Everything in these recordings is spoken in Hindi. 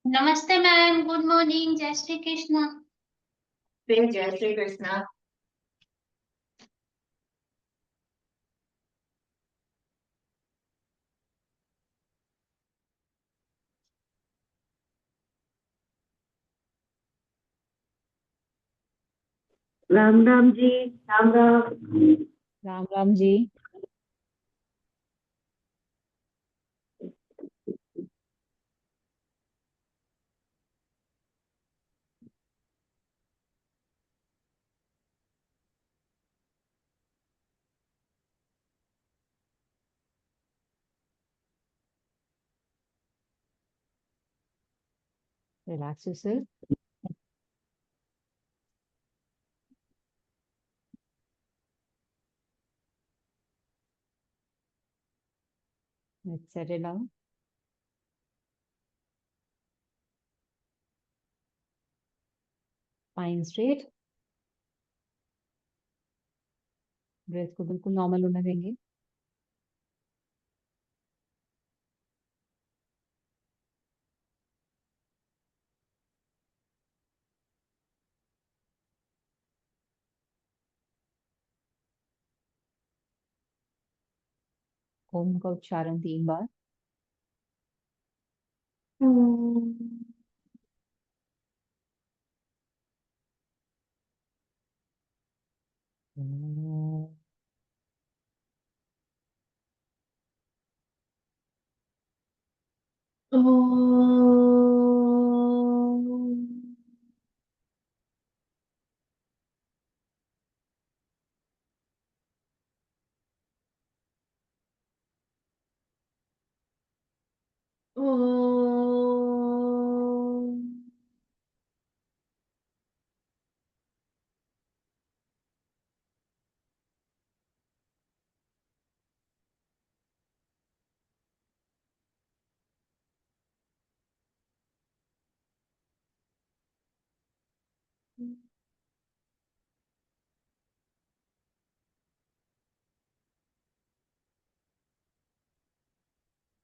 नमस्ते मैम, गुड मॉर्निंग, जय श्री कृष्ण। फिर जय Shri Krishna. Ram Ram ji. Ram Ram. Ram Ram ji. Relax yourself. Let's settle down. Spine straight. Breath को बिल्कुल नॉर्मल होने देंगे। ओम का उच्चारण 3 बार। ओम।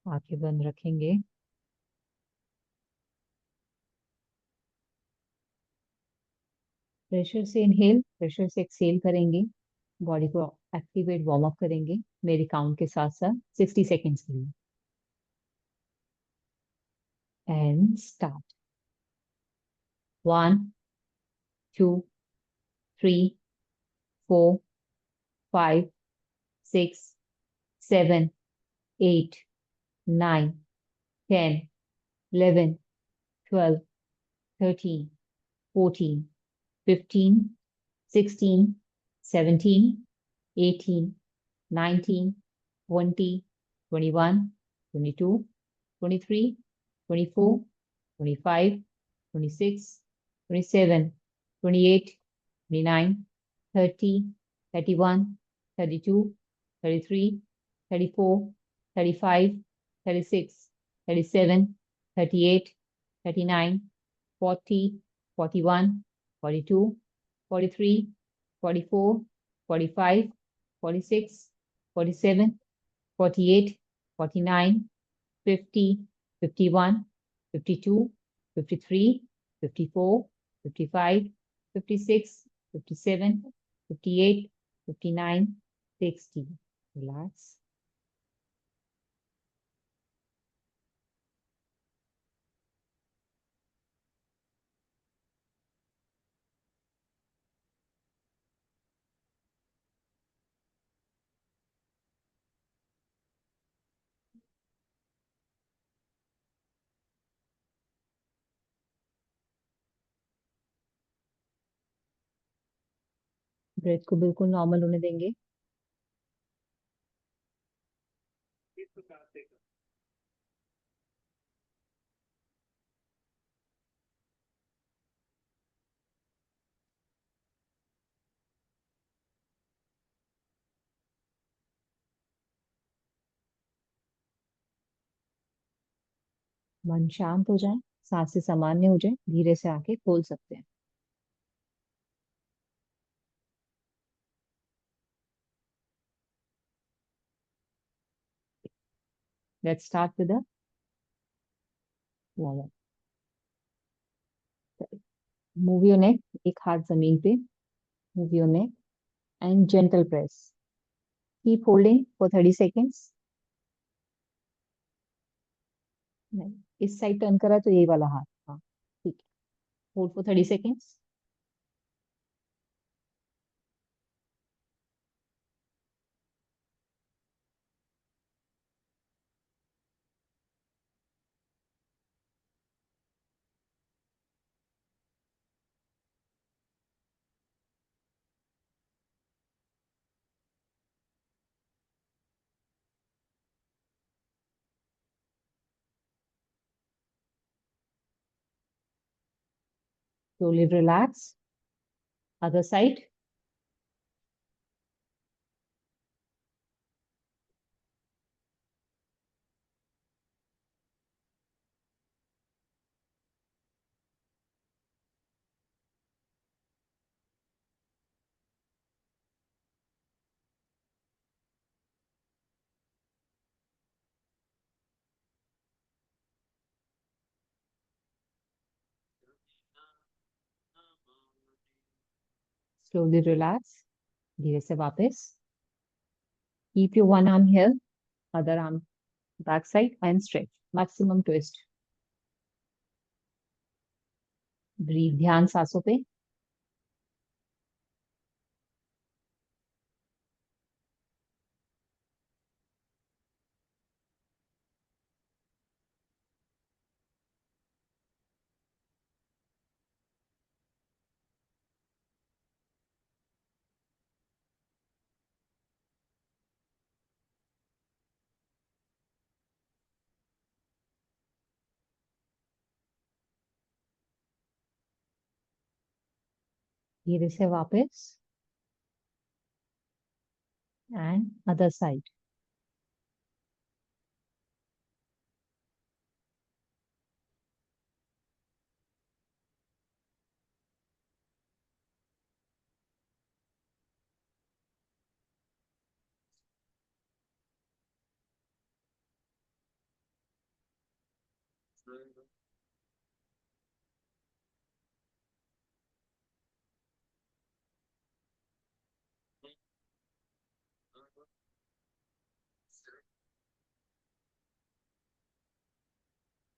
आंखें बंद रखेंगे। प्रेशर से इनहेल, प्रेशर से एक्सहेल करेंगे। बॉडी को एक्टिवेट वार्म अप करेंगे मेरे काउंट के साथ साथ 60 सेकेंड्स के लिए। And start. 1, 2, 3, 4, 5, 6, 7, 8, 9, 10, 11, 12, 13, 14, 15, 16, 17, 18, 19, 20, 21, 22, 23, 24, 25, 26, 27, 28, 29, 30, 31, 32, 33, 34, 35, 36, 37, 38, 39, 40, 41, 42, 43, 44, 45, 46, 47, 48, 49, 50, 51, 52, 53, 54, 55, 56, 57, 58, 59, 60. Relax. ब्रेथ को बिल्कुल नॉर्मल होने देंगे। मन शांत हो जाए, सांसें सामान्य हो जाए, धीरे से आंखें खोल सकते हैं। Let's start with the warm up. Move your neck, एक हाथ जमीन पे, move your neck and gentle press, keep holding for 30 seconds. नहीं, इस साइड टर्न करा तो यही वाला हाथ, हाँ ठीक है, hold for 30 seconds. slowly relax, other side। slowly relax, धीरे से वापस। keep your one arm here, other arm back side and stretch, maximum twist। Breathe, ध्यान सांसों पे। धीरे से वापस एंड अदर साइड।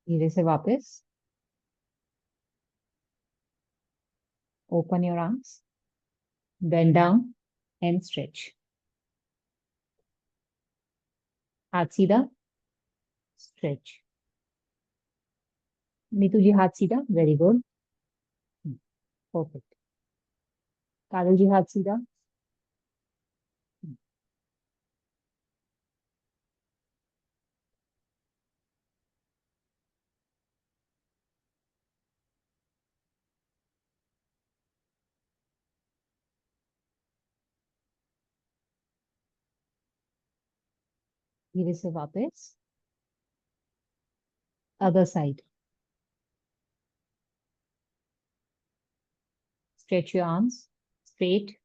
धीरे से वापस, open your arms, bend down and stretch। हाथ सीधा, स्ट्रेच। नीतू जी हाथ सीधा, वेरी गुड, परफेक्ट। काजल जी हाथ सीधा। धीरे से वापस, other side. Stretch your arms straight.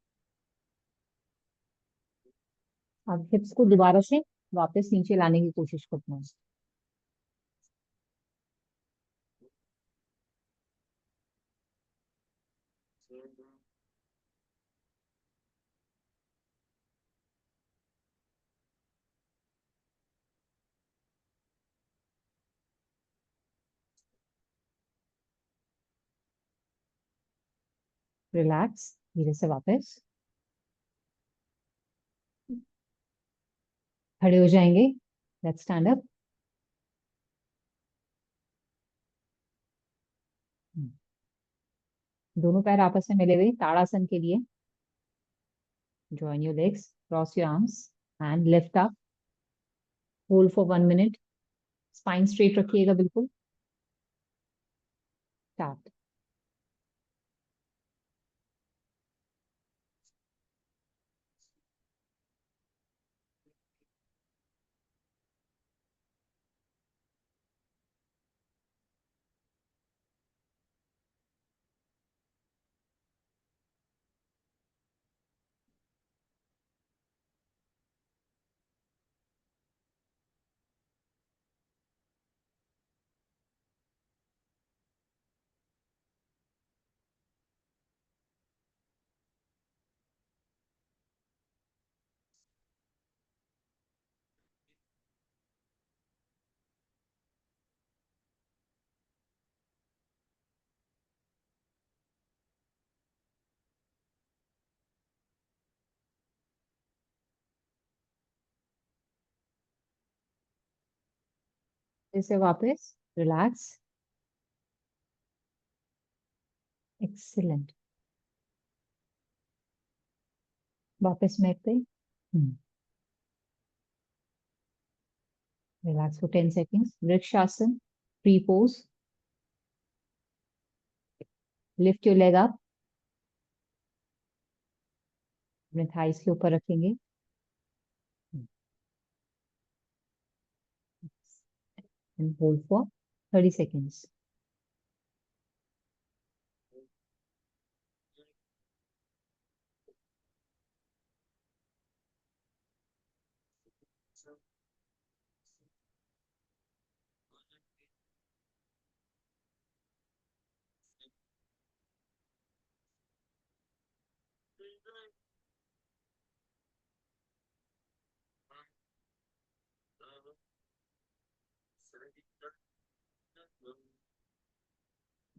अब हिप्स को दोबारा से वापस नीचे लाने की कोशिश करना है। रिलैक्स, धीरे से वापस खड़े हो जाएंगे। Let's stand up. दोनों पैर आपस में मिले हुए ताड़ासन के लिए। Join your legs, cross your arms and lift up, hold for 1 minute. Spine straight रखिएगा बिल्कुल। स्टार्ट। फिर से वापस रिलैक्स। एक्सीलेंट। वापस मैट पे। Relax for 10 seconds। Vrikshasana, free pose. Lift your leg up, अपने थाइस के ऊपर रखेंगे। And hold for 30 seconds।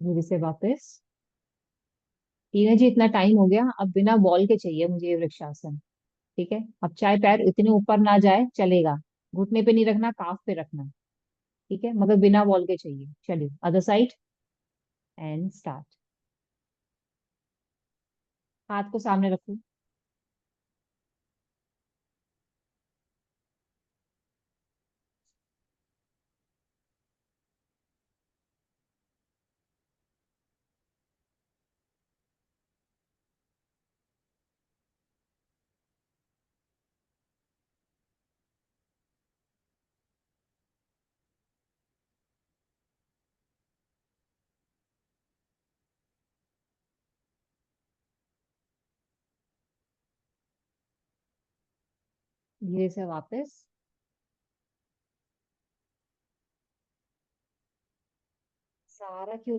धीरे से वापस। टीना जी, इतना टाइम हो गया, अब बिना बॉल के चाहिए मुझे ये वृक्षासन। ठीक है, अब चाहे पैर इतने ऊपर ना जाए चलेगा, घुटने पे नहीं रखना, काफ पे रखना। ठीक है, मगर बिना बॉल के चाहिए। चलिए अदर साइड एंड स्टार्ट। हाथ को सामने रखो। धीरे से वापस। सहारा क्यों,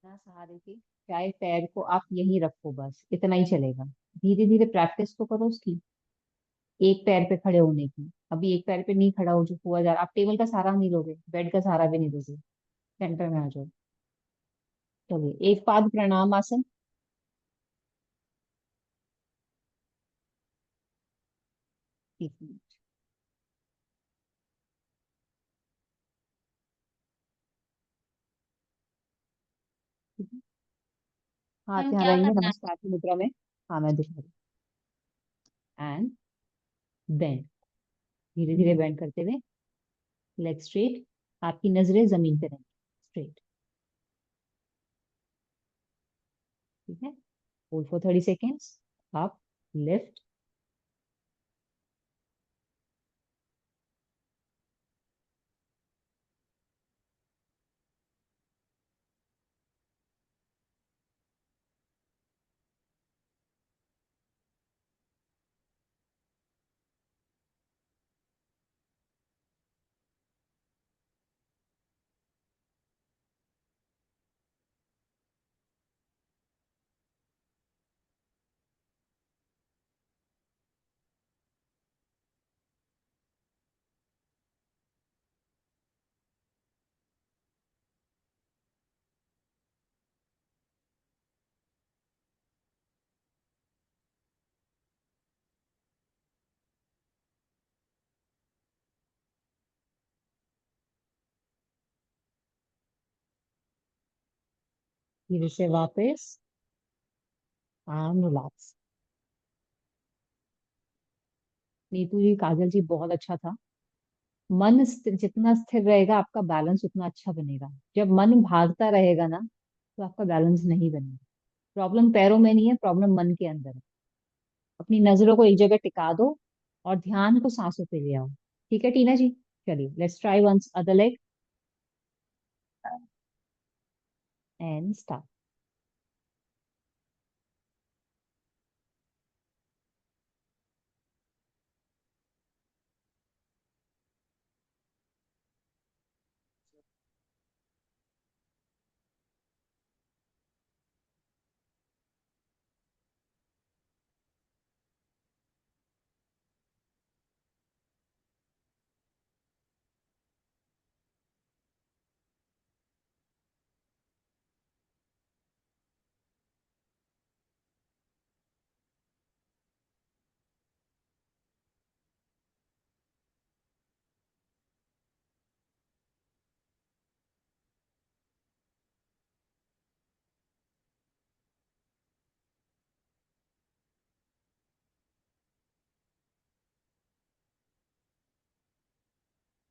ना सहारे की, चाहे पैर को आप यहीं रखो, बस इतना ही चलेगा। धीरे धीरे प्रैक्टिस तो करो उसकी, एक पैर पे खड़े होने की। अभी एक पैर पे नहीं खड़ा हो जो हुआ जा रहा, आप टेबल का सहारा नहीं लोगे, बेड का सहारा भी नहीं लोगे। सेंटर में आ जाओ। चलिए एक पाद प्रणाम आसन। एक मिनट। ठीक है? हाथ मैम यहाँ क्या रहेंगे करना है? नमस्कार की मुद्रा में। हाँ मैं दिखा रही हूँ। And bend. धीरे धीरे बेंड करते हुए, लेग स्ट्रेट। आपकी नजरें जमीन पे रहेंगी, स्ट्रेट। ठीक है, hold for 30 seconds। Up, lift. धीरे से वापस, आर्म रिलैक्स। नीतू जी, काजल जी, बहुत अच्छा था। मन जितना स्थिर रहेगा आपका बैलेंस उतना अच्छा बनेगा। जब मन भागता रहेगा ना, तो आपका बैलेंस नहीं बनेगा। प्रॉब्लम पैरों में नहीं है, प्रॉब्लम मन के अंदर है। अपनी नजरों को एक जगह टिका दो और ध्यान को सांसों पे ले आओ। ठीक है टीना जी? चलिए let's try once other leg and start.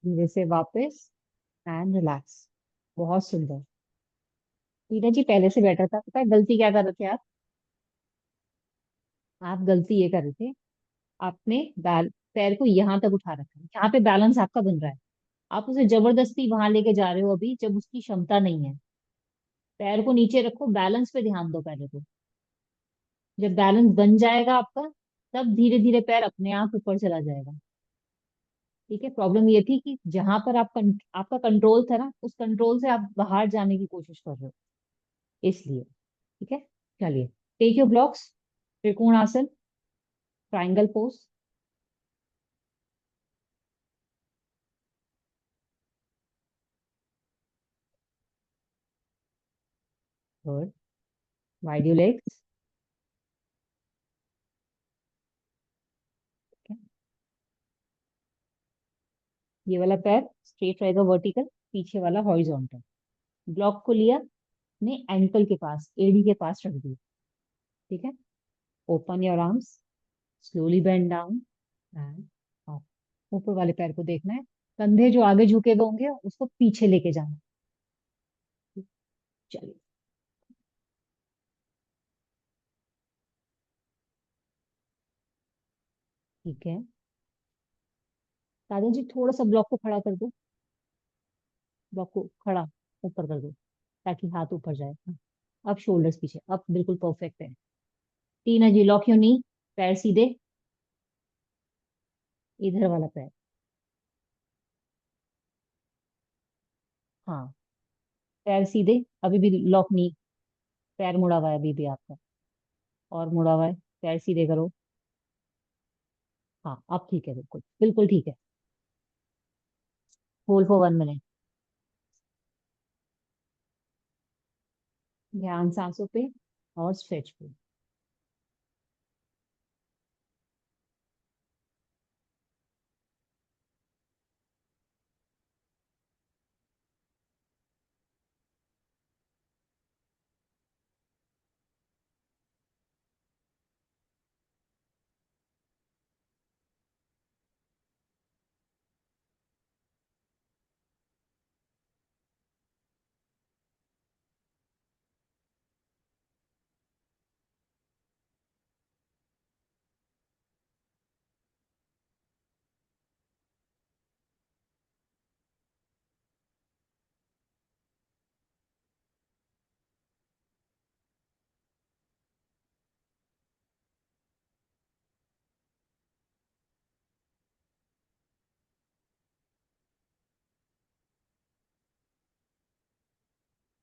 धीरे से वापस एंड रिलैक्स। बहुत सुंदर। टीना जी पहले से बेटर था। पता है गलती क्या कर रहे थे आप गलती ये कर रहे थे, आपने पैर को यहाँ तक उठा रखा है, यहाँ पे बैलेंस आपका बन रहा है। आप उसे जबरदस्ती वहां लेके जा रहे हो अभी, जब उसकी क्षमता नहीं है। पैर को नीचे रखो, बैलेंस पे ध्यान दो पहले तो। जब बैलेंस बन जाएगा आपका, तब धीरे धीरे पैर अपने आप ऊपर चला जाएगा। ठीक है। प्रॉब्लम ये थी कि जहां पर आपका कंट्रोल था ना, उस कंट्रोल से आप बाहर जाने की कोशिश कर रहे हो, इसलिए। ठीक है। चलिए, टेक योर ब्लॉक्स। त्रिकोण आसन, triangle pose. Good. Wide your legs. ये वाला पैर स्ट्रेट रहेगा वर्टिकल, पीछे वाला हॉरिजॉन्टल। ब्लॉक को लिया, ने एंकल के पास, एडी के पास रख दिया। ठीक है। Open your arms, slowly bend down and up. ऊपर वाले पैर को देखना है। कंधे जो आगे झुके हुए होंगे उसको पीछे लेके जाना। चलिए। ठीक है। साजन जी थोड़ा सा ब्लॉक को खड़ा कर दो। ब्लॉक को खड़ा ऊपर कर दो, ताकि हाथ ऊपर जाए। हाँ। अब शोल्डर्स पीछे, अब बिल्कुल परफेक्ट है। टीना जी लॉक योर नी। पैर सीधे, इधर वाला पैर। हाँ, पैर सीधे। अभी भी लॉक नहीं। पैर मुड़ा हुआ है अभी भी आपका, और मुड़ा हुआ है। पैर सीधे करो। हाँ, अब ठीक है, बिल्कुल बिल्कुल ठीक है। Hold for 1 minute. ध्यान सांसों पे और स्ट्रेच पे।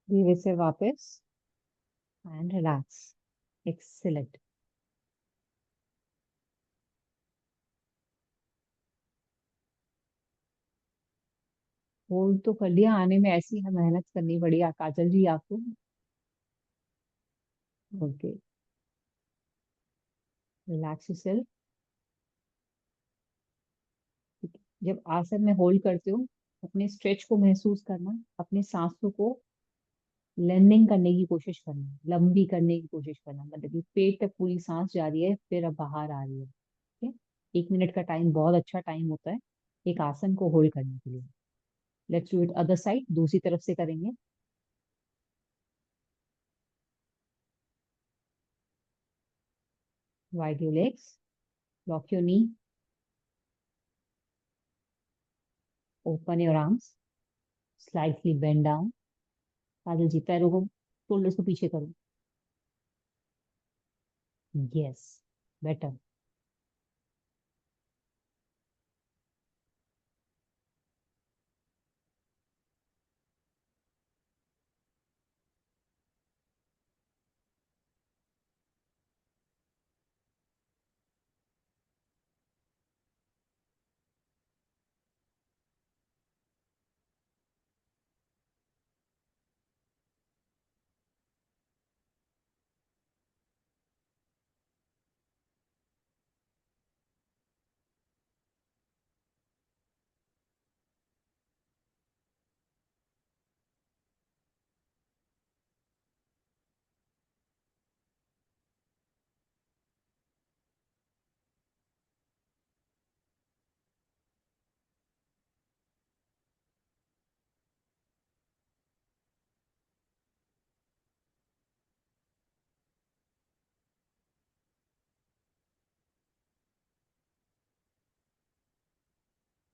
धीरे से वापस एंड रिलैक्स। एक्सीलेंट। होल्ड तो कर लिया, आने में ऐसी है मेहनत करनी पड़ी काजल जी आपको। ओके। Relax yourself. जब आसन में होल्ड करते हो, अपने स्ट्रेच को महसूस करना, अपने सांसों को लेंथनिंग करने की कोशिश करना, लंबी करने की कोशिश करना, मतलब कि पेट तक पूरी सांस जा रही है, फिर अब बाहर आ रही है। ठीक है। 1 मिनट का टाइम बहुत अच्छा टाइम होता है एक आसन को होल्ड करने के लिए। Let's do it other side, दूसरी तरफ से करेंगे। Wide your legs, lock your knee, open your arms, slightly bend down. Kajal ji पैरों को, शोल्डर्स को पीछे करो। Yes, better.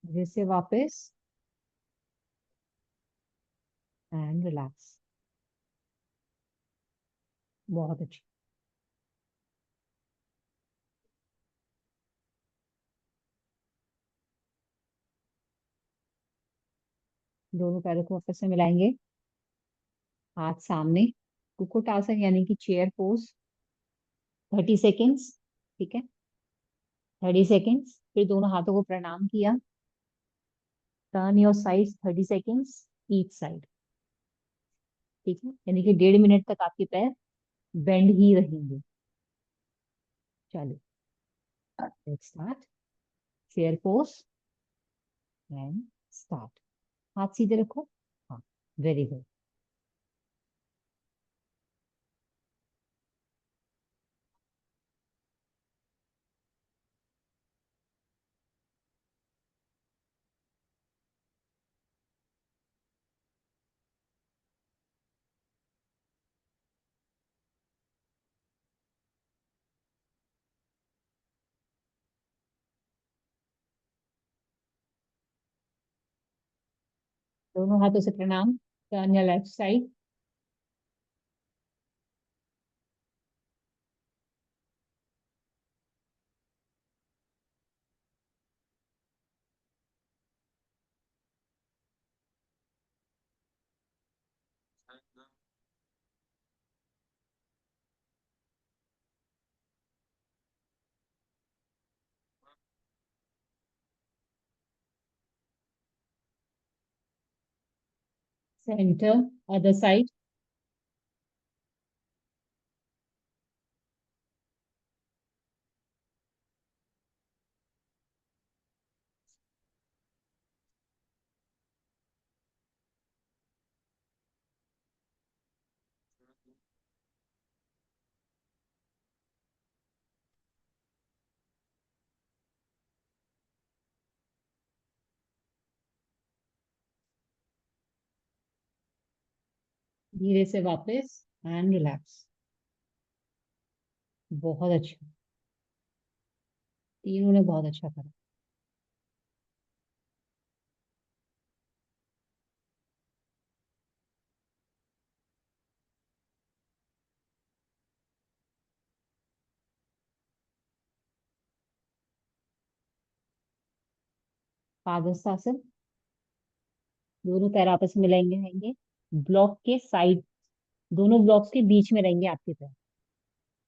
धीरे से वापस एंड रिलैक्स। बहुत अच्छी। दोनों पैरों को वापस से मिलाएंगे, हाथ सामने, कुक्कुट आसन यानी कि चेयर पोज। 30 सेकेंड्स, ठीक है। 30 सेकेंड्स, फिर दोनों हाथों को प्रणाम किया। Turn your side 30 seconds each side, ठीक है। यानी कि 1.5 मिनट तक आपके पैर बेंड ही रहेंगे। चलो, let's start. Chair pose and start. हाथ सीधे रखो। हाँ, वेरी गुड। दोनों हाथों से प्रणाम। Turn your left side. Centre, other side. धीरे से वापस एंड रिलैक्स। बहुत अच्छा, तीनों ने बहुत अच्छा करा। पादहस्तासन। दोनों पैर आपस में मिलेंगे रहेंगे, ब्लॉक के साइड, दोनों ब्लॉक्स के बीच में रहेंगे आपके पैर,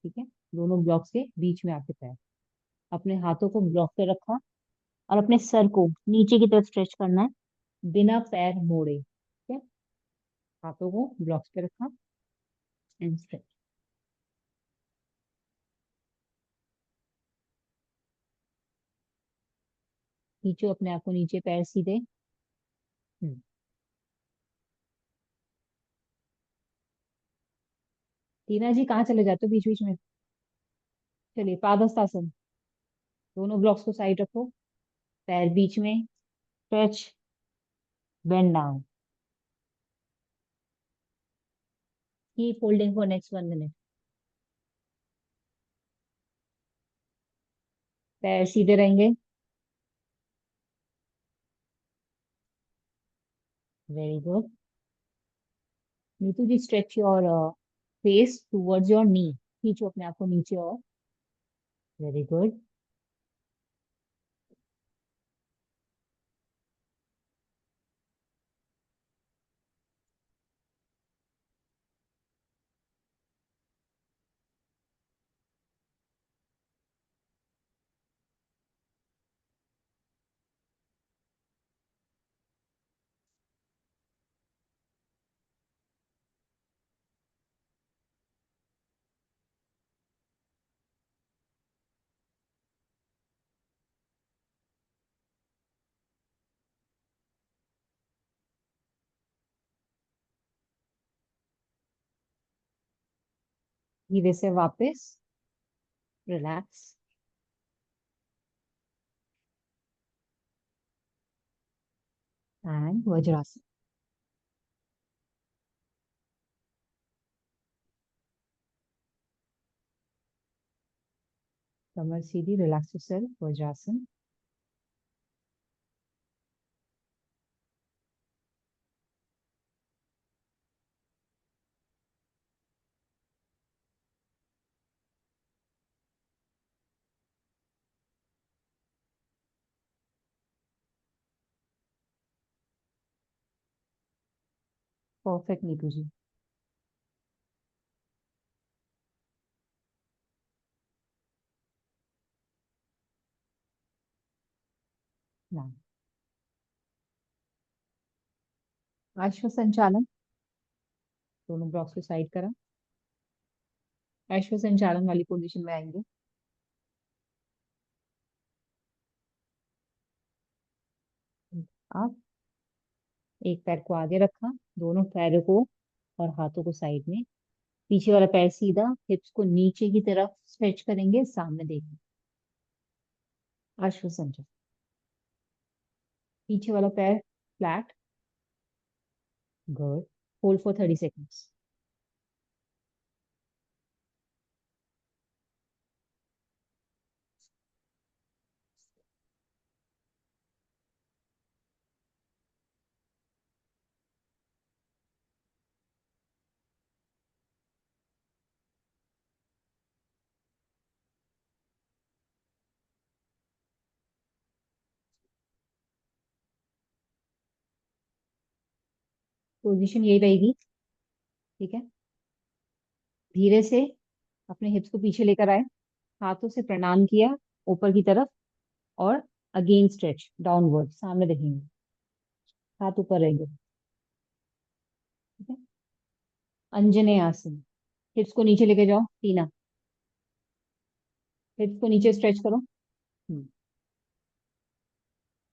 ठीक है। दोनों ब्लॉक्स के बीच में आपके पैर। अपने हाथों को ब्लॉक पे रखा और अपने सर को नीचे की तरफ स्ट्रेच करना है, बिना पैर मोड़े, ठीक है। हाथों को ब्लॉक्स पे रखा एंड स्ट्रेच। खींचो अपने आप को नीचे, पैर सीधे। हम्म। टीना जी कहाँ चले जाते हो बीच बीच में? चलिए, पादहस्तासन। दोनों ब्लॉक्स को साइड रखो, पैर बीच में, stretch, bend down. Keep holding for next 1 minute. पैर सीधे रहेंगे। Very good. Neetu ji, stretch your face towards your knee. खींचो अपने आप को नीचे और। Very good. धीरे से वापस, रिलैक्स एंड वज्रासन। कमर सीधी, relax yourself, vajrasana. Perfect Neetu ji. ना अश्व संचालन, दोनों ब्लॉक्स को साइड करा. अश्व संचालन वाली पोजीशन में आएंगे. आप एक पैर को आगे रखा, दोनों पैरों को और हाथों को साइड में. पीछे वाला पैर सीधा, हिप्स को नीचे की तरफ स्ट्रेच करेंगे, सामने देखें. अश्व संचालन. पीछे वाला पैर flat. Good. Hold for 30 seconds. Position यही रहेगी. ठीक है. धीरे से अपने हिप्स को पीछे लेकर आए, हाथों से प्रणाम किया ऊपर की तरफ, और अगेन स्ट्रेच डाउनवर्ड, सामने देखेंगे, हाथ ऊपर रहेंगे. ठीक है. अंजनेय आसन. हिप्स को नीचे लेके जाओ, टीना. हिप्स को नीचे स्ट्रेच करो.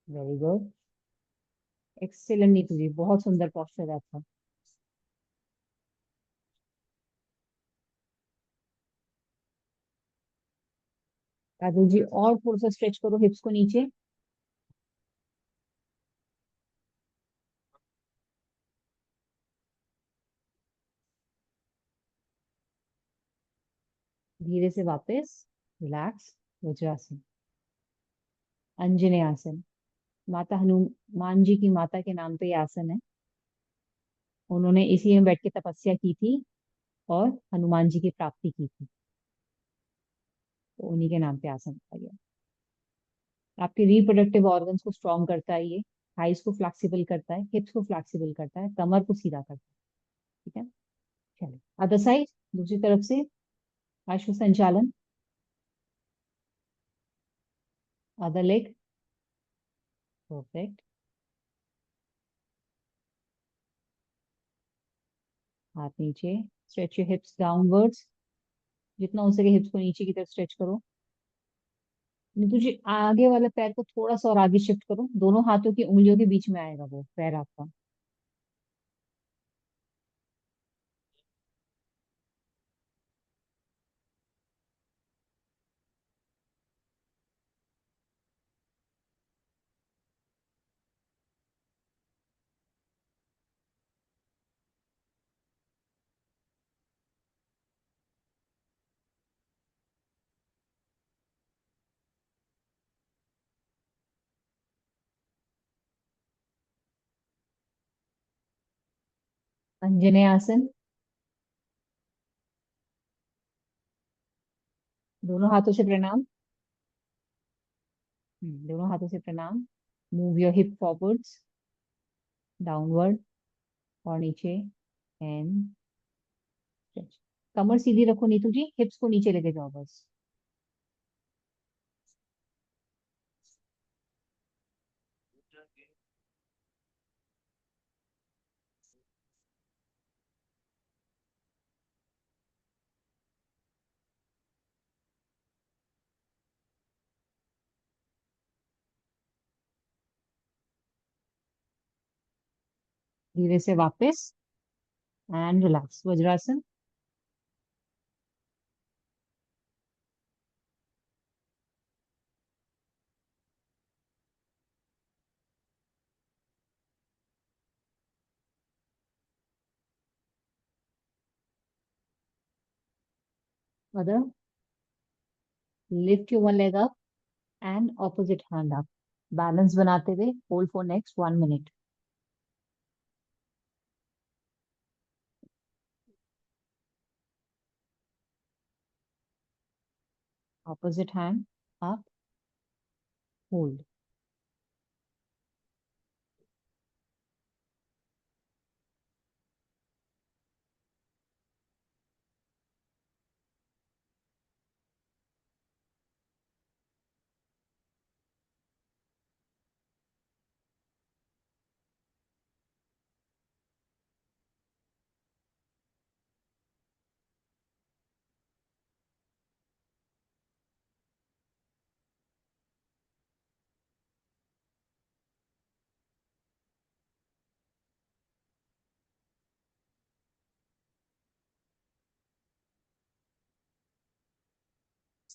Very good. एक्सेलेंट नीतू जी, बहुत सुंदर पॉस्चर है आपका. काजल जी, और थोड़ा सा स्ट्रेच करो हिप्स को नीचे. धीरे से वापस. रिलैक्स. वज्रासन. अंजनेय आसन. माता हनुमान जी की माता के नाम पे ये आसन है. उन्होंने इसी में बैठ के तपस्या की थी और हनुमान जी की प्राप्ति की थी, तो उन्हीं के नाम पे आसन रखा गया. आपके रिप्रोडक्टिव ऑर्गन्स को स्ट्रॉन्ग करता है ये. थाइस को फ्लेक्सिबल करता है, हिप्स को फ्लेक्सिबल करता है, कमर को सीधा करता है. ठीक है. चलिए अदर साइड, दूसरी तरफ से. अश्व संचालन. Other leg. परफेक्ट. हाथ नीचे. Stretch your hips downwards. जितना हो सके हिप्स को नीचे की तरफ स्ट्रेच करो. नीतू जी, आगे वाले पैर को थोड़ा सा और आगे शिफ्ट करो, दोनों हाथों की उंगलियों के बीच में आएगा वो पैर आपका. अंजनेय आसन. दोनों हाथों से प्रणाम. दोनों हाथों से प्रणाम. Move your hip forwards, downward और नीचे. And stretch. कमर सीधी रखो नीतू जी, हिप्स को नीचे लेके जाओ बस. धीरे से वापस. And relax. Vajrasana. Other. Lift your one leg up and opposite hand up. Balance बनाते हुए hold for next 1 minute. Opposite hand up. Hold.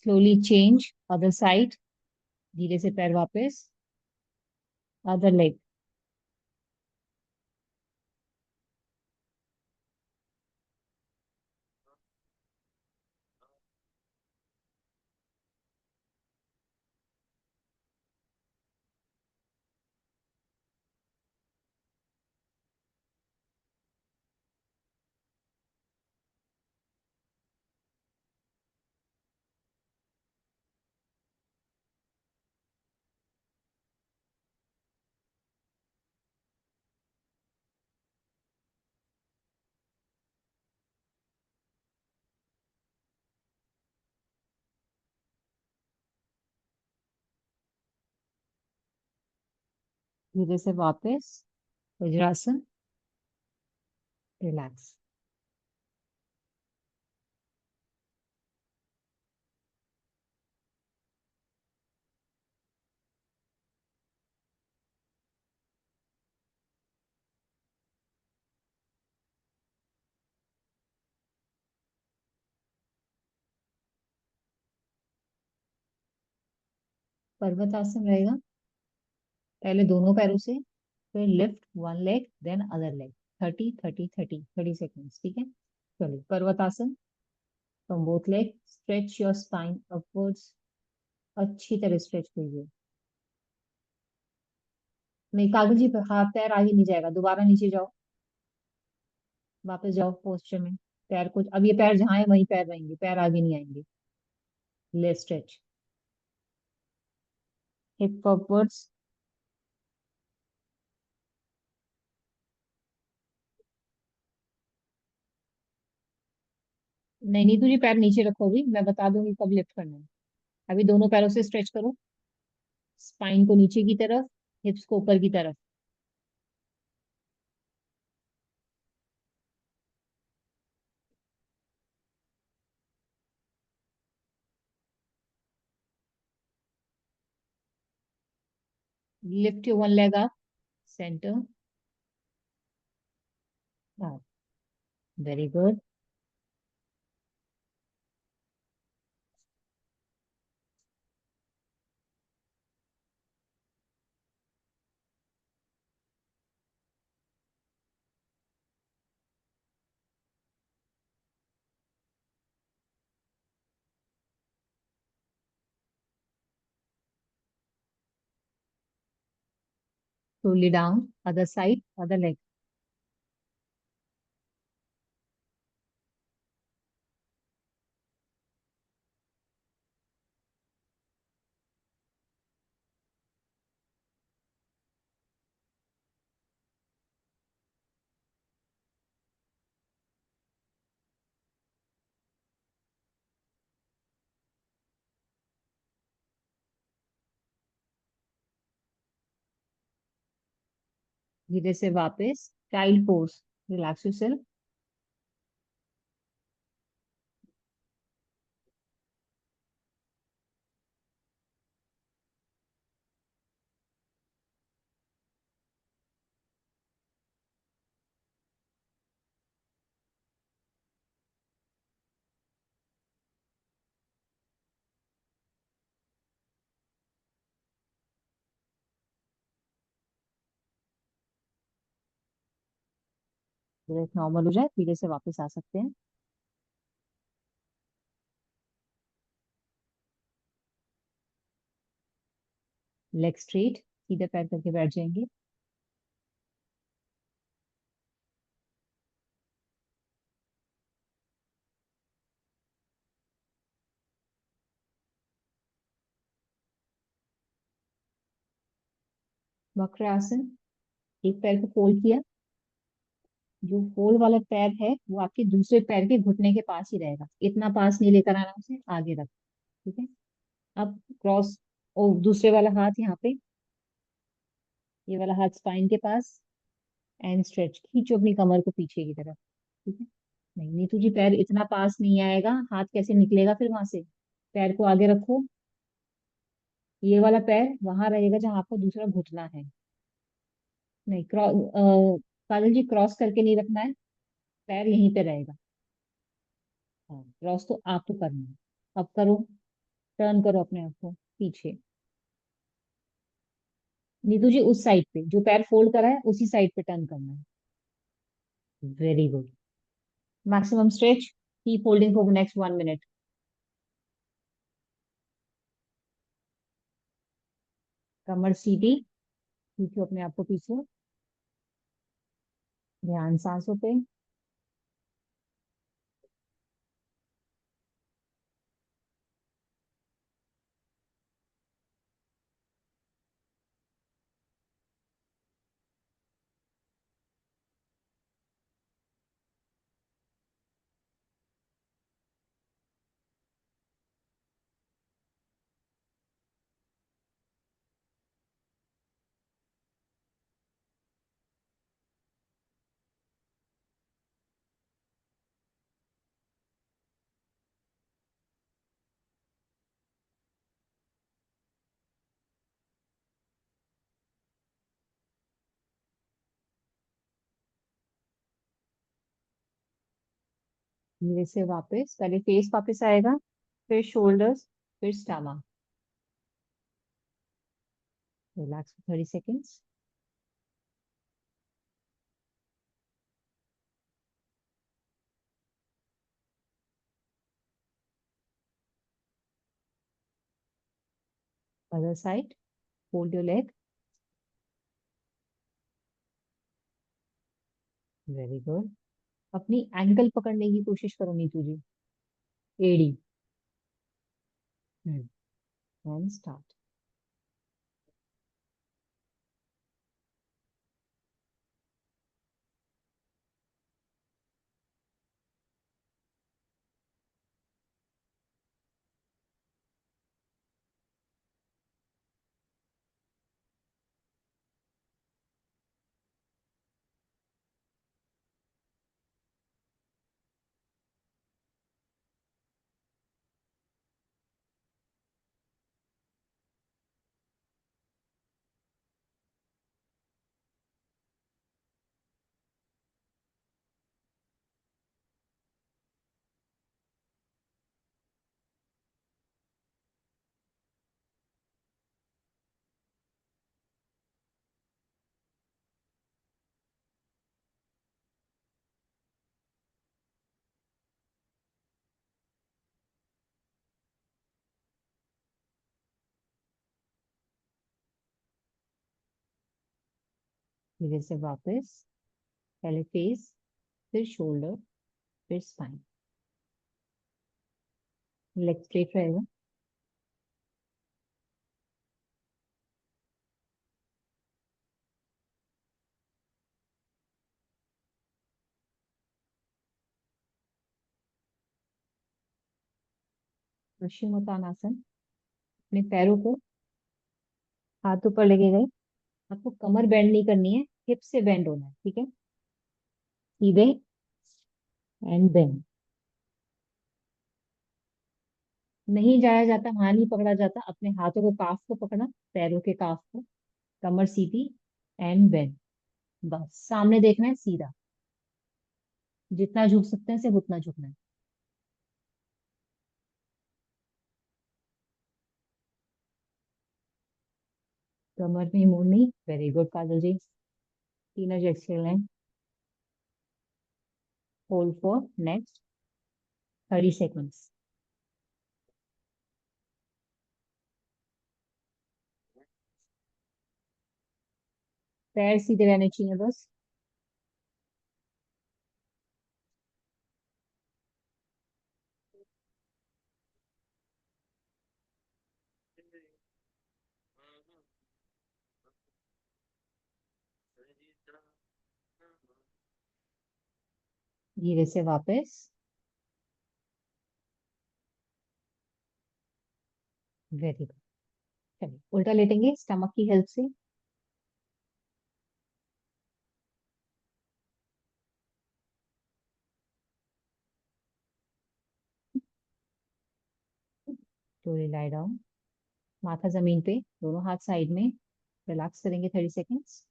Slowly change other side, धीरे से पैर वापस, अदर लेग। धीरे से वापस वज्रासन, रिलैक्स। पर्वतासन रहेगा, पहले दोनों पैरों से, फिर lift one leg then other leg, 30 30 30 30 seconds, ठीक है। चलिए parvatasana, from both leg, stretch your spine upwards, अच्छी तरह स्ट्रेच कीजिए। नहीं कागज जी, हाथ पैर आगे नहीं जाएगा, दोबारा नीचे जाओ, वापस जाओ पोस्चर में। पैर को, अब ये पैर जहाँ है वहीं पैर रहेंगे, पैर आगे नहीं आएंगे। ले स्ट्रेच, हिप अपवर्ड्स, नहीं नहीं तुझे पैर नीचे रखो, अभी मैं बता दूंगी कब लिफ्ट करना है। अभी दोनों पैरों से स्ट्रेच करो, स्पाइन को नीचे की तरफ, हिप्स को ऊपर की तरफ। Lift your one leg up, center, very good. slowly down, other side, other leg। धीरे से वापस child pose, relax yourself. Breath normal हो जाए, धीरे से वापस आ सकते हैं। लेग स्ट्रेट, सीधे पैर करके बैठ जाएंगे। वक्र आसन, एक पैर को फोल्ड किया, जो फोल्ड वाला पैर है वो आपके दूसरे पैर के घुटने के पास ही रहेगा, इतना पास नहीं लेकर आना उसे, आगे रख, ठीक है। अब क्रॉस, ओ दूसरे वाला हाथ यहाँ पे, ये वाला हाथ स्पाइन के पास, एंड स्ट्रेच, खींचो अपनी कमर को पीछे की तरफ, ठीक है। नहीं नहीं तुझे पैर इतना पास नहीं आएगा, हाथ कैसे निकलेगा फिर वहां से। पैर को आगे रखो, ये वाला पैर वहां रहेगा जहां आपका दूसरा घुटना है। नहीं क्रॉस, काजल जी क्रॉस करके नहीं रखना है, पैर यहीं पे रहेगा। हाँ क्रॉस तो आपको करना है, अब करो। टर्न करो अपने आप को पीछे। नीतू जी उस साइड पे जो पैर फोल्ड करा है उसी साइड पे टर्न करना है। Very good. Maximum stretch, keep holding for next 1 minute. कमर सीधी, खींचो अपने आप को पीछे, ध्यान सांसों पे। धीरे से वापस, पहले फेस वापस आएगा, फिर शोल्डर्स, फिर stomach. Relax for 30 seconds. Other side, hold your leg. Very good. अपनी एंकल पकड़ने की कोशिश करो नीतू जी, एड़ी। And start. धीरे से वापस, पहले फेस, फिर शोल्डर, फिर स्पाइन। लेग स्ट्रेट रहेगा। पश्चिमोत्तानासन। अपने पैरों को हाथ ऊपर लेके गए। आपको कमर बेंड नहीं करनी है, हिप से बेंड होना है, ठीक है। सीधे एंड बेंड। नहीं जाया जाता, वहां नहीं पकड़ा जाता, अपने हाथों को काफ को पकड़ा, पैरों के काफ को, कमर सीधी एंड बेंड। बस सामने देखना है सीधा, जितना झुक सकते हैं सिर्फ उतना झुकना है। कमर में मोड़ नहीं। वेरी गुड काजल जी। तीनों एक्सहेल है। Hold for next 30 seconds. पैर सीधे रहने चाहिए बस। धीरे से वापस। Very good. चलिए उल्टा लेटेंगे स्टमक की हेल्प से। slowly lie down. माथा जमीन पे, दोनों हाथ साइड में। रिलैक्स करेंगे 30 सेकेंड्स।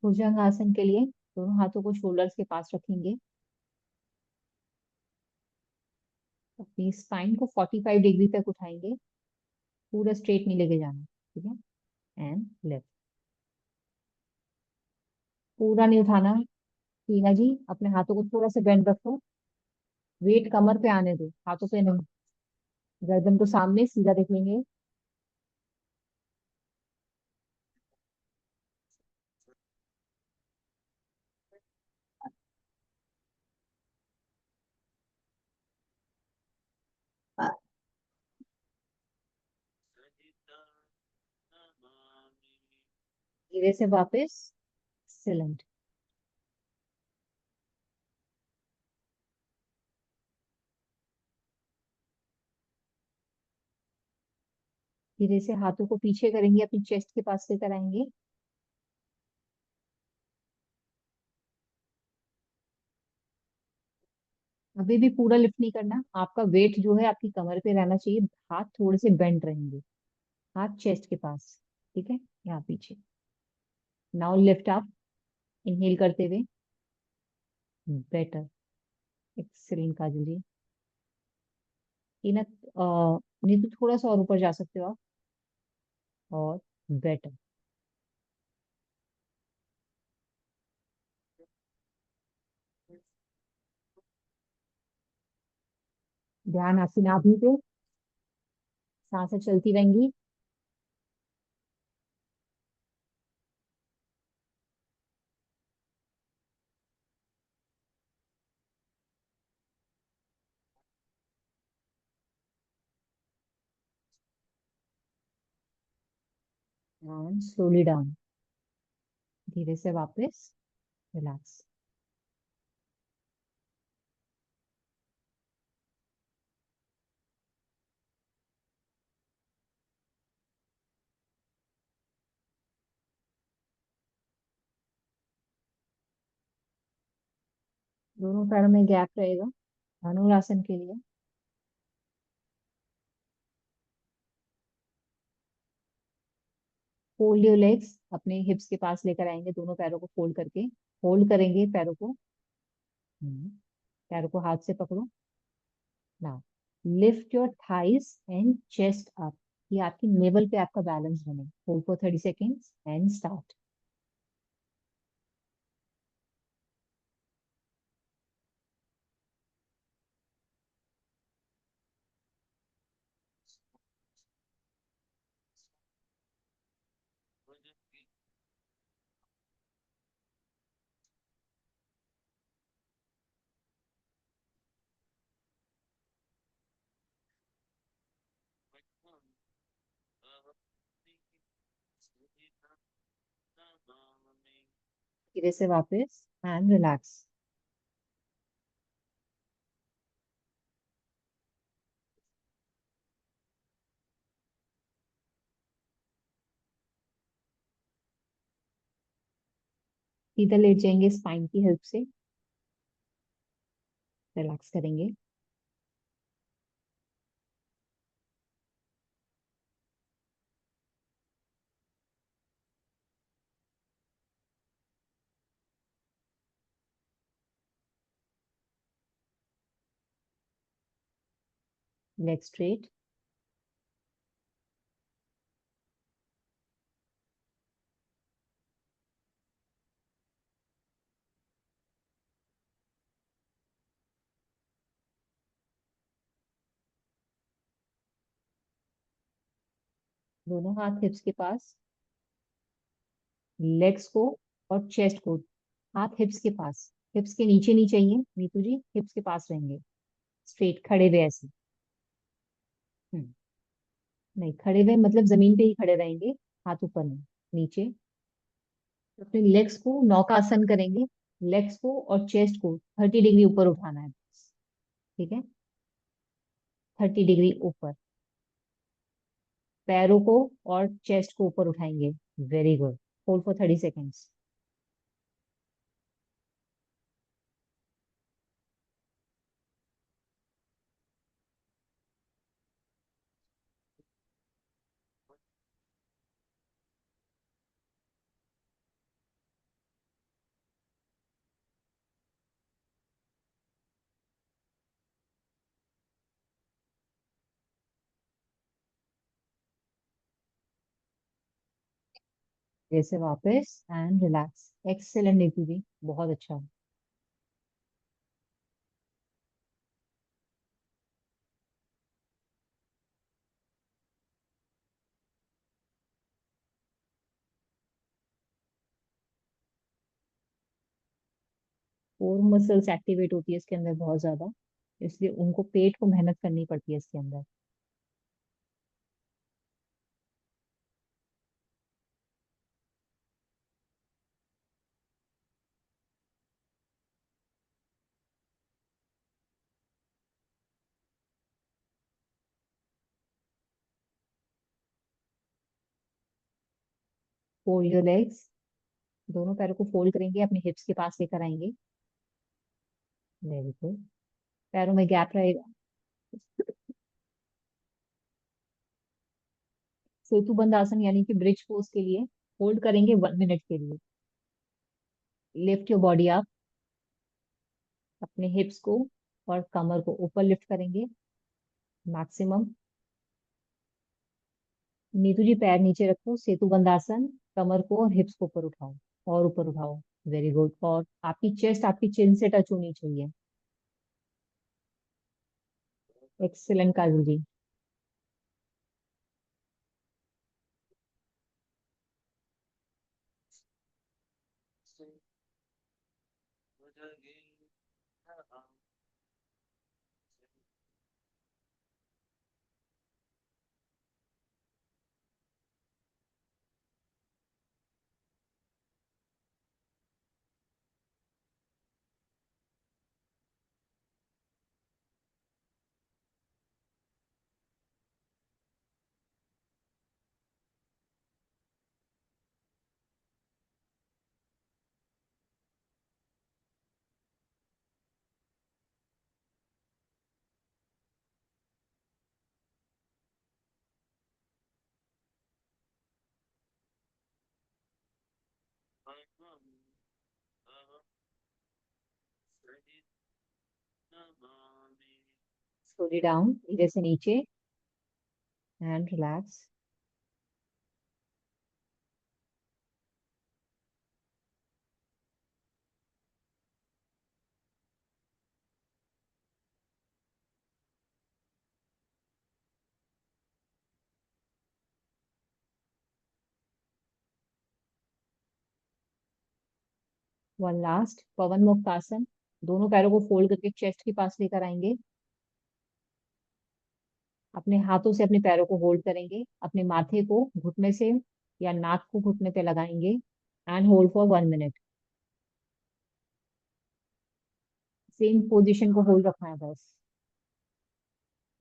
भुजंग आसन के लिए दोनों हाथों को शोल्डर्स के पास रखेंगे। अपनी स्पाइन को 45 डिग्री तक उठाएंगे, पूरा स्ट्रेट नहीं लेके जाना, ठीक है। एंड लेफ्ट, पूरा नहीं उठाना। टीना जी अपने हाथों को थोड़ा सा बेंड रखो, वेट कमर पे आने दो, हाथों पे नहीं। गर्दन को सामने सीधा देख लेंगे। धीरे से वापस सिलेंट। धीरे से हाथों को पीछे करेंगे, अपनी चेस्ट के पास लेकर आएंगे। अभी भी पूरा लिफ्ट नहीं करना, आपका वेट जो है आपकी कमर पे रहना चाहिए, हाथ थोड़े से बेंड रहेंगे, हाथ चेस्ट के पास, ठीक है, यहाँ पीछे। नाउ लिफ्ट अप, इनहेल करते हुए, बेटर, एक्सीलेंट काजल जी। इनफ, नहीं तो थोड़ा सा और ऊपर जा सकते हो आप, और बेटर। ध्यान आपकी नाभि पे, सांसें चलती रहेंगी। एंड स्लोली डाउन, धीरे से वापस रिलैक्स। दोनों पैरों में गैप रहेगा धनुरासन के लिए। फोल्ड योर लेग्स, अपने हिप्स के पास लेकर आएंगे, दोनों पैरों को फोल्ड करके होल्ड करेंगे पैरों को। पैरों को हाथ से पकड़ो। Now lift your thighs and chest up, ये आपकी नेवल पे आपका बैलेंस बने। Hold for 30 seconds and start. धीरे से वापस एंड रिलैक्स। सीधा लेट जाएंगे स्पाइन की हेल्प से, रिलैक्स करेंगे। Leg straight. दोनों हाथ हिप्स के पास, लेग्स को और चेस्ट को, हाथ हिप्स के पास, हिप्स के नीचे नहीं चाहिए नीतू जी, हिप्स के पास रहेंगे, स्ट्रेट खड़े हुए ऐसे। हम्म, नहीं खड़े हुए मतलब जमीन पे ही खड़े रहेंगे, हाथ ऊपर नहीं, नीचे। तो अपने लेग्स को नौकासन करेंगे, लेग्स को और चेस्ट को 30 डिग्री ऊपर उठाना है, ठीक है, 30 डिग्री ऊपर। पैरों को और चेस्ट को ऊपर उठाएंगे, very good. Hold for 30 seconds. जैसे वापस एंड रिलैक्स। एक्सेलेंट नीतू जी, बहुत अच्छा। 4 मसल्स एक्टिवेट होती है इसके अंदर बहुत ज्यादा, इसलिए उनको पेट को मेहनत करनी पड़ती है इसके अंदर। Fold your legs. दोनों पैरों को फोल्ड करेंगे, अपने हिप्स के पास लेकर आएंगे। Very good. पैरों में गैप रहेगा। सेतु बंद आसन यानी कि ब्रिज पोज के लिए होल्ड करेंगे 1 मिनट के लिए। Lift your body up. अपने हिप्स को और कमर को ऊपर लिफ्ट करेंगे मैक्सिमम। नीतू जी पैर नीचे रखो, सेतु बंदासन। कमर को और हिप्स को ऊपर उठाओ और ऊपर उठाओ। Very good. और आपकी चेस्ट आपकी चिन से टच होनी चाहिए। एक्सेलेंट काजल जी। स्लोली डाउन, धीरे से नीचे एंड रिलैक्स। वन लास्ट पवन मुक्त आसन। दोनों पैरों को फोल्ड करके चेस्ट के पास लेकर आएंगे। अपने हाथों से अपने पैरों को होल्ड करेंगे, अपने माथे को घुटने से या नाक को घुटने पे लगाएंगे and hold for 1 minute. Same position को होल्ड रखना है बस।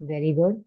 Very good.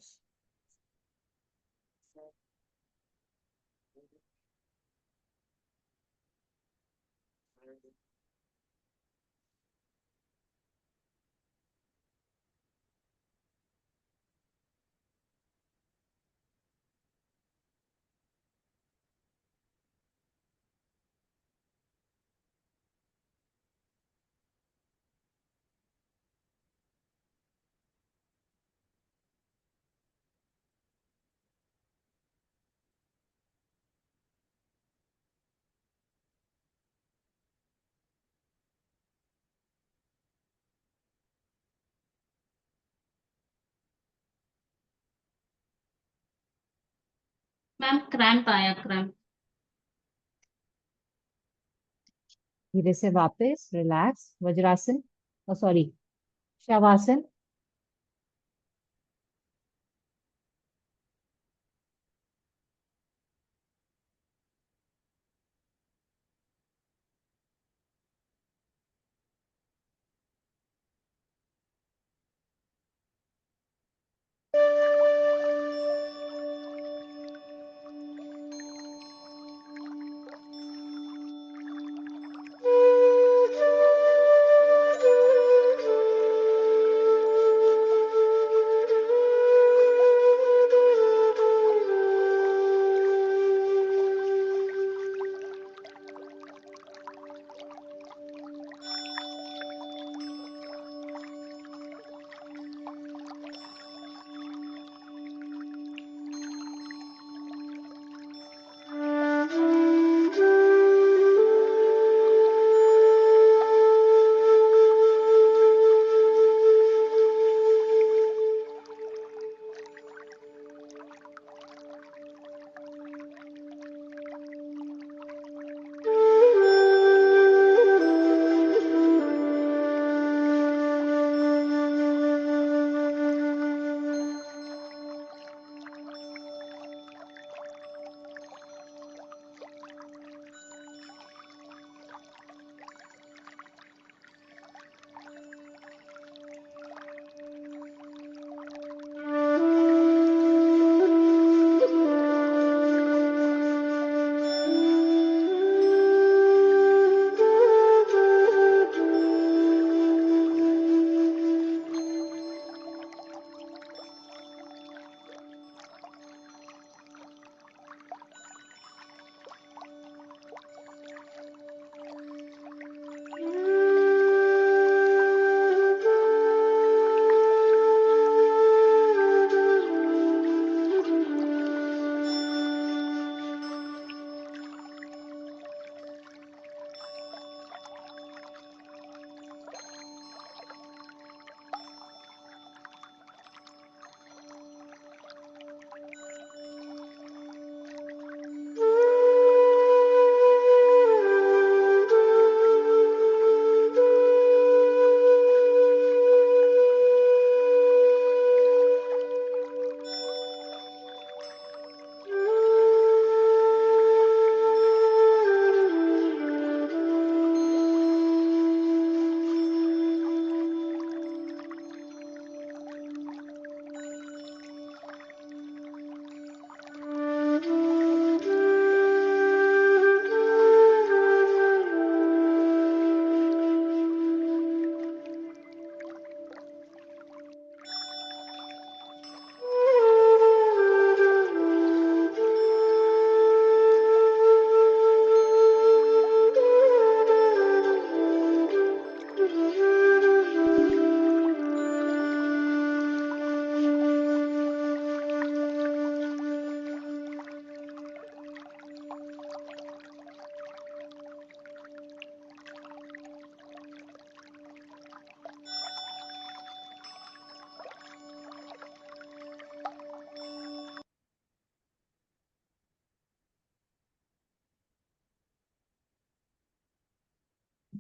मैम क्रैम्प आया क्रैम्प। धीरे से वापस रिलैक्स। वज्रासन, सॉरी, शवासन।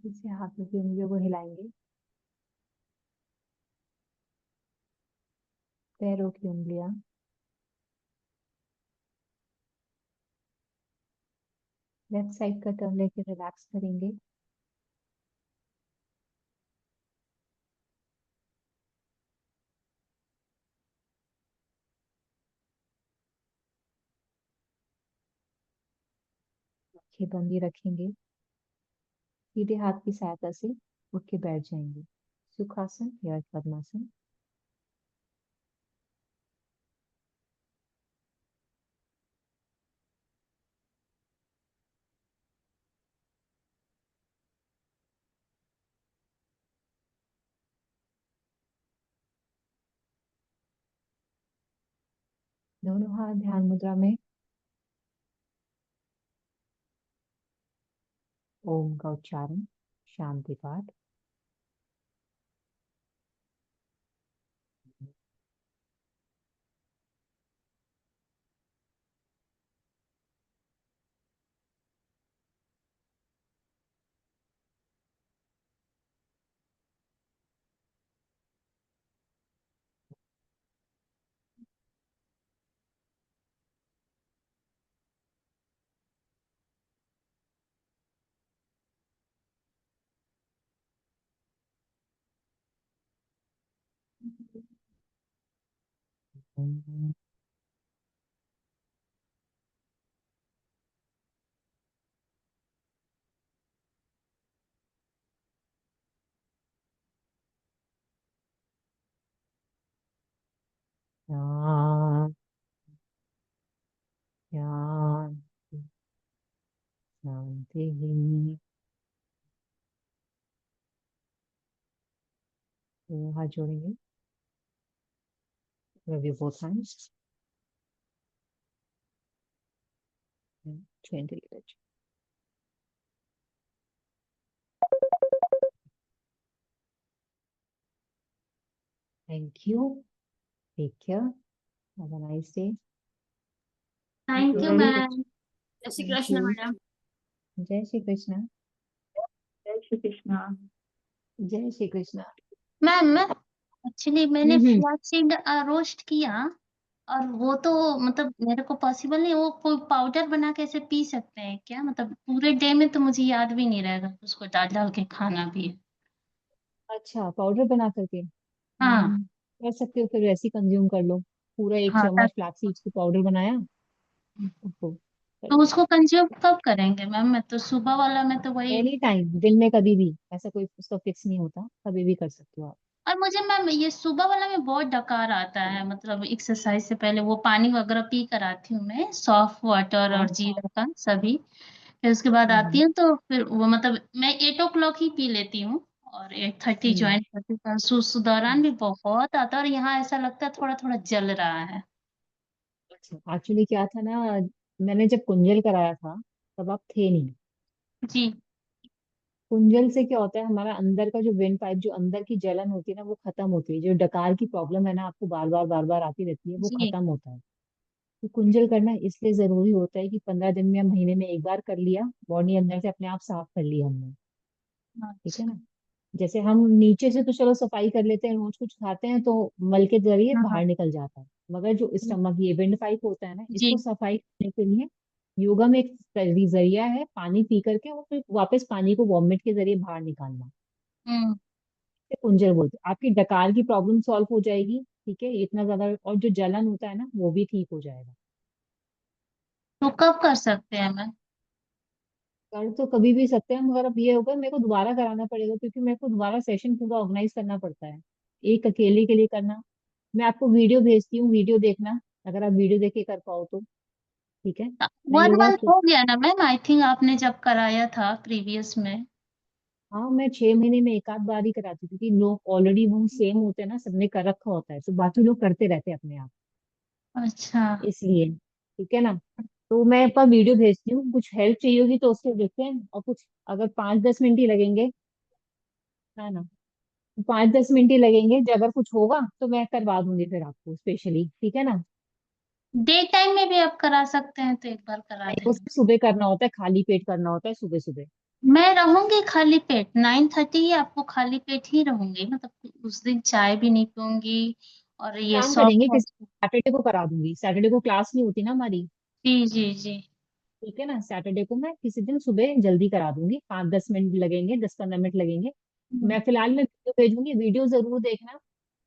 इसे हाथों की उंगलियों को हिलाएंगे, पैरों की उंगलियां, लेफ्ट साइड का टर्न लेके रिलैक्स करेंगे। आंखें बंद ही रखेंगे, सीधे हाथ की सहायता से उठ के बैठ जाएंगे। सुखासन या पद्मासन। दोनों हाथ ध्यान मुद्रा में। ओम का उच्चारण, शांति पाठ। शांति, शांति, शांति। तो हाथ जोड़ेंगे, review both hands, and gently touch. Thank you. Take care. Have a nice day. Thank you Very good. Ma'am. जय Shri Thank Krishna you. Madam. जय श्री कृष्ण। जय श्री कृष्णा। जय श्री कृष्ण। मैम एक्चुअली मैंने हम्म। फ्लैक्सीड रोस्ट किया और वो तो मतलब मेरे को पॉसिबल नहीं, वो कोई पाउडर बना के ऐसे पी सकते हैं क्या? मतलब पूरे डे में तो मुझे याद भी नहीं रहेगा, उसको डाल डाल के खाना भी है। अच्छा, पाउडर बना करके हाँ कर सकते हो, फिर वैसे ही कंज्यूम कर लो। पूरा एक हाँ चम्मच फ्लैक्स सीड्स को पाउडर बनाया, उसको कर तो लो। उसको कंज्यूम कब करेंगे मैम? मैं तो सुबह वाला में तो वही। एनी टाइम, दिन में कभी भी, ऐसा कोई उसका फिक्स नहीं होता, कभी भी कर सकते हो आप। और मुझे मैम ये सुबह वाला में बहुत डकार आता है, मतलब एक्सरसाइज से पहले वो पानी वगैरह पी कर आती हूँ मैं, सॉफ्ट वाटर हाँ। और जीरा का सभी। फिर उसके बाद आती हम्म। हूँ तो फिर वो मतलब मैं 8 o'clock ही पी लेती हूँ और 8:30 हम्म। ज्वाइन करती हूँ। उस दौरान भी बहुत आता है और यहाँ ऐसा लगता है थोड़ा थोड़ा जल रहा है। अच्छा, एक्चुअली क्या था ना, मैंने जब कुंजल कराया था तब आप थे नहीं। जी कुंजल से क्या होता है, हमारा अंदर का जो वेन पाइप, जो अंदर की जलन होती है ना, वो खत्म होती है। जो डकार की प्रॉब्लम है ना, आपको बार बार आती रहती है, वो जी। खत्म होता है। तो कुंजल करना इसलिए जरूरी होता है कि 15 दिन में या महीने में एक बार कर लिया, बॉडी अंदर से अपने आप साफ कर लिया हमने। ठीक है अच्छा। ना। जैसे हम नीचे से तो चलो सफाई कर लेते हैं, रोज कुछ खाते हैं तो मल के जरिए हाँ हाँ। बाहर निकल जाता है, मगर जो स्टमक, ये विंड पाइप होता है ना, जी। इसको सफाई करने के लिए योगा में एक जरिया है, पानी पी करके वो फिर वापस पानी को वॉमिट के जरिए बाहर निकालना। हम्म। इसे कुंजल बोलते हैं। आपकी डकार की प्रॉब्लम सॉल्व हो जाएगी। ठीक है, इतना ज्यादा, और जो जलन होता है ना, वो भी ठीक हो जाएगा। तो कब कर सकते हैं मैम? कर तो कभी भी सकते हैं, मगर अब ये होगा मेरे को दोबारा कराना पड़ेगा, क्योंकि मेरे को दोबारा सेशन पूरा ऑर्गेनाइज करना पड़ता है, एक अकेले के लिए करना। मैं आपको वीडियो भेजती हूँ, वीडियो देखना, अगर आप वीडियो देख के कर पाओ तो। ठीक है। मैं वन योगा मंथ हो गया ना मैम, आई थिंक आपने जब कराया था प्रीवियस में। हाँ, मैं 6 महीने में एक आध बार ही कराती थी, क्योंकि लोग ऑलरेडी वो सेम होते हैं ना, सबने कर रखा होता है, तो बाकी लोग करते रहते हैं अपने आप, अच्छा। इसलिए। ठीक है ना। तो मैं आपका वीडियो भेजती हूँ, कुछ हेल्प चाहिए होगी तो उससे देखते हैं, और कुछ अगर 5-10 मिनट ही लगेंगे, है ना, 5-10 मिनट ही लगेंगे, जब अगर कुछ होगा तो मैं करवा दूंगी फिर आपको स्पेशली। ठीक है ना। डे टाइम में भी आप करा सकते हैं तो एक बार करा नहीं, देना। उसको सुबह करना होता है, खाली पेट करना होता है, सुबह सुबह। मैं रहूंगी खाली पेट, 9:30 आपको खाली पेट ही रहूंगी, मतलब उस दिन चाय भी नहीं पीऊंगी। और ये काम करेंगे, सॉफ्ट। किसी सैटरडे को करा दूंगी, सैटरडे को क्लास नहीं होती ना हमारी। जी जी जी। ठीक है ना, सैटरडे को मैं किसी दिन सुबह जल्दी करा दूंगी, 5-10 मिनट लगेंगे, 10-15 मिनट लगेंगे। हम्म, मैं फिलहाल मैं वीडियो भेजूंगी, वीडियो जरूर देखना।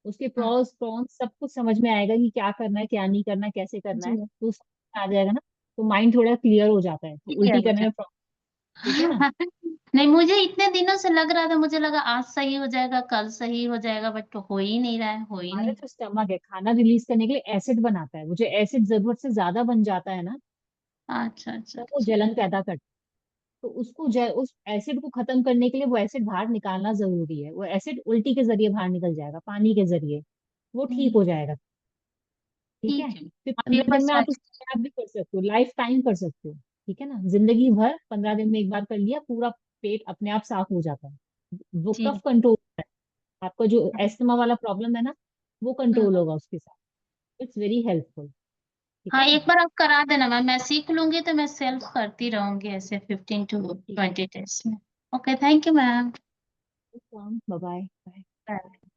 उसके हाँ, प्रोस कॉन्स सब कुछ समझ में आएगा कि क्या करना है, क्या नहीं करना, कैसे करना है, जी। तो समझ में आ जाएगा ना। तो माइंड थोड़ा क्लियर हो जाता है, तो क्लियर उल्टी हो करने में प्रॉब्लम। ठीक है ना। जाए। नहीं, मुझे इतने दिनों से लग रहा था, मुझे लगा आज सही हो जाएगा, कल सही हो जाएगा, बट हो ही नहीं रहा है, हो ही हमारा नहीं। जो स्टमक है खाना रिलीज करने के लिए एसिड बनाता है, वो जो एसिड जरूरत से ज्यादा बन जाता है ना, अच्छा अच्छा तो वो अच्छा। जलन पैदा करता है। तो उस एसिड को खत्म करने के लिए वो एसिड बाहर निकालना जरूरी है। वो एसिड उल्टी के जरिए बाहर निकल जाएगा, पानी के जरिए, वो ठीक हम्म, हो जाएगा। ठीक है, ठीक है। फिर अभी 15 दिन बस में आप उसको याद भी कर सकते हो, लाइफ टाइम कर सकते हो। ठीक है ना, जिंदगी भर 15 दिन में एक बार कर लिया, पूरा पेट अपने आप साफ हो जाता है। वो जी। कफ कंट्रोल, आपका जो एस्थमा वाला प्रॉब्लम है ना, वो हम्म, कंट्रोल होगा उसके साथ। It's very helpful. ठीक हाँ, है ना। एक बार आप करा देना मैम, मैं सीख लूंगी तो मैं सेल्फ करती रहूंगी ऐसे 15 to 20 डेज में। Okay, thank you ma'am. Bye bye. Bye.